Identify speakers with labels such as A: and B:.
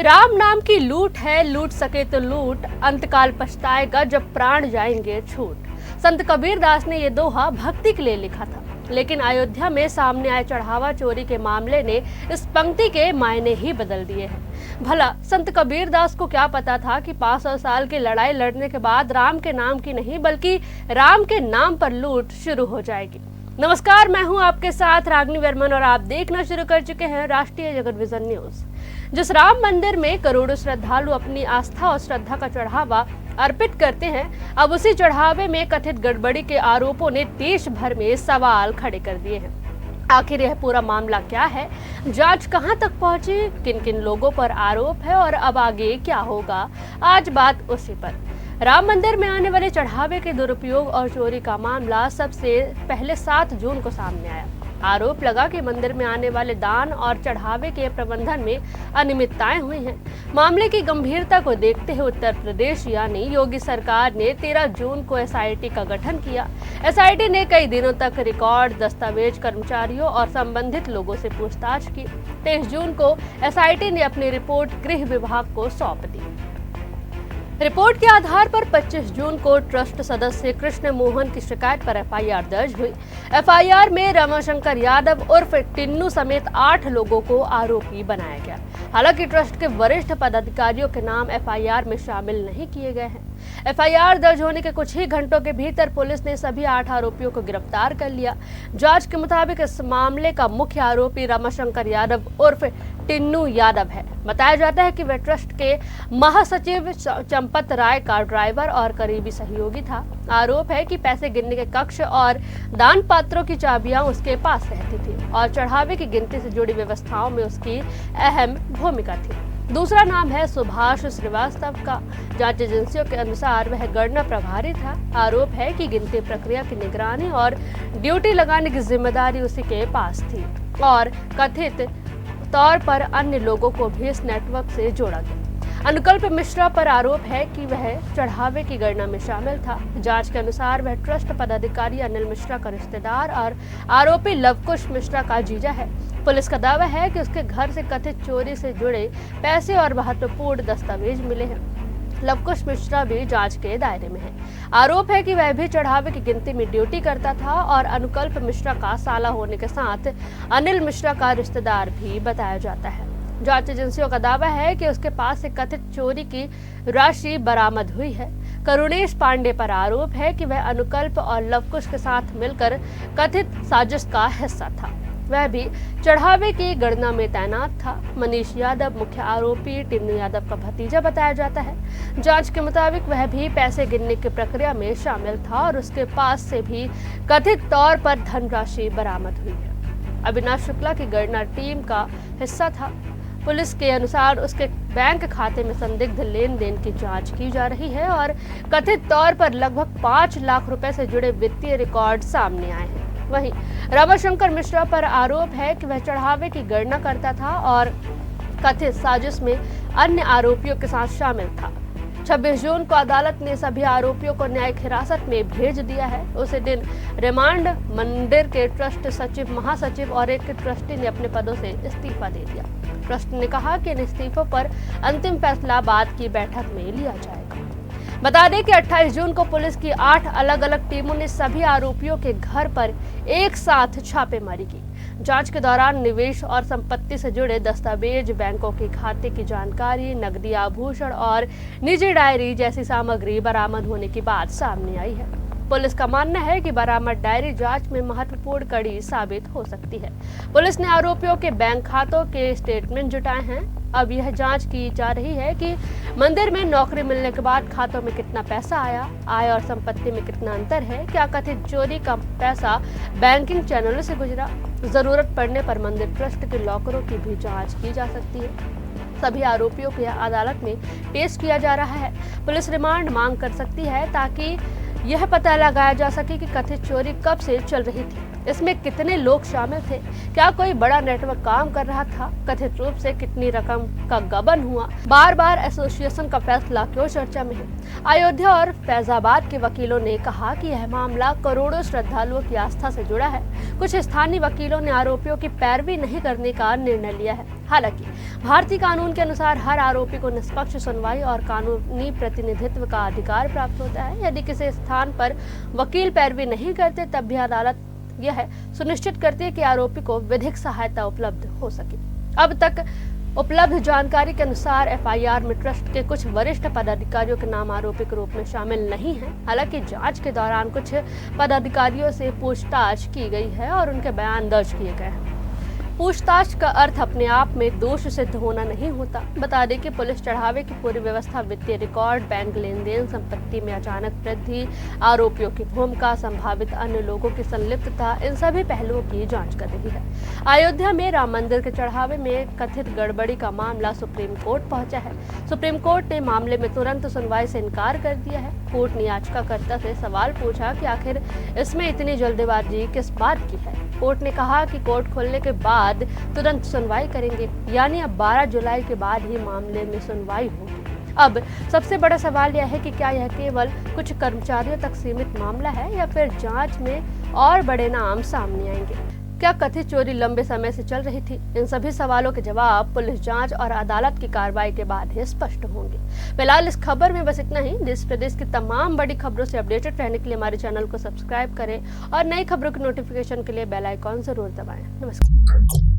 A: राम नाम की लूट है, लूट सके तो लूट, अंतकाल पछताएगा जब प्राण जाएंगे छूट। संत कबीर दास ने ये दोहा भक्ति के लिए लिखा था, लेकिन अयोध्या में सामने आए चढ़ावा चोरी के मामले ने इस पंक्ति के मायने ही बदल दिए हैं। भला संत कबीर दास को क्या पता था कि 500 साल की लड़ाई लड़ने के बाद राम के नाम की नहीं बल्कि राम के नाम पर लूट शुरू हो जाएगी। नमस्कार, मैं हूं आपके साथ रागनी वर्मन और आप देखना शुरू कर चुके हैं राष्ट्रीय जगत विजन न्यूज। जिस राम मंदिर में करोड़ों श्रद्धालु अपनी आस्था और श्रद्धा का चढ़ावा अर्पित करते हैं, अब उसी चढ़ावे में कथित गड़बड़ी के आरोपों ने देश भर में सवाल खड़े कर दिए हैं। आखिर यह पूरा मामला क्या है, जांच कहां तक पहुंची, किन किन लोगों पर आरोप है और अब आगे क्या होगा, आज बात उसी पर। राम मंदिर में आने वाले चढ़ावे के दुरुपयोग और चोरी का मामला सबसे पहले 7 जून को सामने आया। आरोप लगा कि मंदिर में आने वाले दान और चढ़ावे के प्रबंधन में अनियमितताएं हुई हैं। मामले की गंभीरता को देखते हुए उत्तर प्रदेश यानी योगी सरकार ने 13 जून को एसआईटी का गठन किया। एसआईटी ने कई दिनों तक रिकॉर्ड, दस्तावेज, कर्मचारियों और संबंधित लोगों से पूछताछ की। 23 जून को एसआईटी ने अपनी रिपोर्ट गृह विभाग को सौंप दी। रिपोर्ट के आधार पर 25 जून को ट्रस्ट सदस्य कृष्ण मोहन की शिकायत पर एफआईआर दर्ज हुई। एफआईआर में रमाशंकर यादव उर्फ टिन्नू समेत 8 लोगों को आरोपी बनाया गया। हालांकि ट्रस्ट के वरिष्ठ पदाधिकारियों के नाम एफआईआर में शामिल नहीं किए गए हैं। एफआईआर दर्ज होने के कुछ ही घंटों के भीतर पुलिस ने सभी 8 आरोपियों को गिरफ्तार कर लिया। जांच के मुताबिक इस मामले का मुख्य आरोपी रमाशंकर यादव उर्फ टिन्नू यादव है। बताया जाता है कि वह ट्रस्ट के महासचिव चंपत राय का ड्राइवर और करीबी सहयोगी था। आरोप है कि पैसे गिनने के कक्ष और दान पात्रों की चाबियां उसके पास रहती थी और चढ़ावे की गिनती से जुड़ी व्यवस्थाओं में उसकी अहम भूमिका थी। दूसरा नाम है सुभाष श्रीवास्तव का। जांच एजेंसियों के अनुसार वह गणना प्रभारी था। आरोप है कि गिनती प्रक्रिया की निगरानी और ड्यूटी लगाने की जिम्मेदारी उसी के पास थी और कथित तौर पर अन्य लोगों को भी इस नेटवर्क से जोड़ा गया। अनुकल्प मिश्रा पर आरोप है कि वह चढ़ावे की गणना में शामिल था। जांच के अनुसार वह ट्रस्ट पदाधिकारी अनिल मिश्रा का रिश्तेदार और आरोपी लवकुश मिश्रा का जीजा है। पुलिस का दावा है कि उसके घर से कथित चोरी से जुड़े पैसे और महत्वपूर्ण दस्तावेज मिले हैं। लवकुश मिश्रा भी जांच के दायरे में है। आरोप है कि वह भी चढ़ावे की गिनती में ड्यूटी करता था और अनुकल्प मिश्रा का साला होने के साथ अनिल मिश्रा का रिश्तेदार भी बताया जाता है। जांच एजेंसियों का दावा है कि उसके पास से कथित चोरी की राशि बरामद हुई है। करुणेश पांडे पर आरोप है कि वह अनुकल्प और लवकुश के साथ मिलकर कथित साजिश का हिस्सा था। वह भी चढ़ावे की गणना में तैनात था। मनीष यादव मुख्य आरोपी टिन्नू यादव का भतीजा बताया जाता है। जांच के मुताबिक वह भी पैसे गिनने की प्रक्रिया में शामिल था और उसके पास से भी कथित तौर पर धनराशि बरामद हुई है। अविनाश शुक्ला की गणना टीम का हिस्सा था। पुलिस के अनुसार उसके बैंक खाते में संदिग्ध लेन देन की जांच की जा रही है और कथित तौर पर लगभग 5 लाख रुपए से जुड़े वित्तीय रिकॉर्ड सामने आए हैं। वहीं रमाशंकर मिश्रा पर आरोप है कि वह चढ़ावे की गणना करता था और कथित साजिश में अन्य आरोपियों के साथ शामिल था। 26 जून को अदालत ने सभी आरोपियों को न्यायिक हिरासत में भेज दिया है। उसी दिन रिमांड मंदिर के ट्रस्ट सचिव, महासचिव और एक ट्रस्टी ने अपने पदों से इस्तीफा दे दिया। ट्रस्ट ने कहा कि इन इस्तीफों पर अंतिम फैसला बाद की बैठक में लिया जाएगा। बता दें कि 28 जून को पुलिस की 8 अलग अलग टीमों ने सभी आरोपियों के घर पर एक साथ छापेमारी की। जांच के दौरान निवेश और संपत्ति से जुड़े दस्तावेज, बैंकों के खाते की जानकारी, नकदी आभूषण और निजी डायरी जैसी सामग्री बरामद होने की बात सामने आई है। पुलिस का मानना है कि बरामद डायरी जांच में महत्वपूर्ण कड़ी साबित हो सकती है। पुलिस ने आरोपियों के बैंक खातों के स्टेटमेंट जुटाए हैं। अब यह जांच की जा रही है कि मंदिर में नौकरी मिलने के बाद खातों में कितना पैसा आया, आय और संपत्ति में कितना अंतर है, क्या कथित चोरी का पैसा बैंकिंग चैनलों से गुजरा। जरूरत पड़ने पर मंदिर ट्रस्ट के लॉकरों की भी जांच की जा सकती है। सभी आरोपियों को अदालत में पेश किया जा रहा है। पुलिस रिमांड मांग कर सकती है ताकि यह पता लगाया जा सके कि कथित चोरी कब से चल रही थी, इसमें कितने लोग शामिल थे, क्या कोई बड़ा नेटवर्क काम कर रहा था, कथित रूप से कितनी रकम का गबन हुआ। बार बार एसोसिएशन का फैसला क्यों चर्चा में है। अयोध्या और फैजाबाद के वकीलों ने कहा कि यह मामला करोड़ों श्रद्धालुओं की आस्था से जुड़ा है। कुछ स्थानीय वकीलों ने आरोपियों की पैरवी नहीं करने का निर्णय लिया है। हालांकि भारतीय कानून के अनुसार हर आरोपी को निष्पक्ष सुनवाई और कानूनी प्रतिनिधित्व का अधिकार प्राप्त होता है। यदि किसी स्थान पर वकील पैरवी नहीं करते तब भी अदालत यह सुनिश्चित करती है कि आरोपी को विधिक सहायता उपलब्ध हो सके। अब तक उपलब्ध जानकारी के अनुसार एफआईआर में ट्रस्ट के कुछ वरिष्ठ पदाधिकारियों के नाम आरोपी के रूप में शामिल नहीं हैं। हालांकि जांच के दौरान कुछ पदाधिकारियों से पूछताछ की गई है और उनके बयान दर्ज किए गए हैं। पूछताछ का अर्थ अपने आप में दोष सिद्ध होना नहीं होता। बता दें कि पुलिस चढ़ावे की पूरी व्यवस्था, वित्तीय रिकॉर्ड, बैंक लेन देन, संपत्ति में अचानक वृद्धि, आरोपियों की भूमिका, संभावित अन्य लोगों की संलिप्तता, इन सभी पहलुओं की जांच कर रही है। अयोध्या में राम मंदिर के चढ़ावे में कथित गड़बड़ी का मामला सुप्रीम कोर्ट पहुंचा है। सुप्रीम कोर्ट ने मामले में तुरंत सुनवाई से इनकार कर दिया है। कोर्ट ने याचिकाकर्ता से सवाल पूछा कि आखिर इसमें इतनी जल्दबाजी किस बात की है। कोर्ट ने कहा कि कोर्ट खोलने के बाद तुरंत सुनवाई करेंगे, यानी अब 12 जुलाई के बाद ही मामले में सुनवाई होगी। अब सबसे बड़ा सवाल यह है कि क्या यह केवल कुछ कर्मचारियों तक सीमित मामला है या फिर जांच में और बड़े नाम सामने आएंगे। क्या कथित चोरी लंबे समय से चल रही थी? इन सभी सवालों के जवाब पुलिस जांच और अदालत की कार्रवाई के बाद ही स्पष्ट होंगे। फिलहाल इस खबर में बस इतना ही। देश प्रदेश की तमाम बड़ी खबरों से अपडेटेड रहने के लिए हमारे चैनल को सब्सक्राइब करें और नई खबरों की नोटिफिकेशन के लिए बेल आइकॉन जरूर दबाएं। नमस्कार।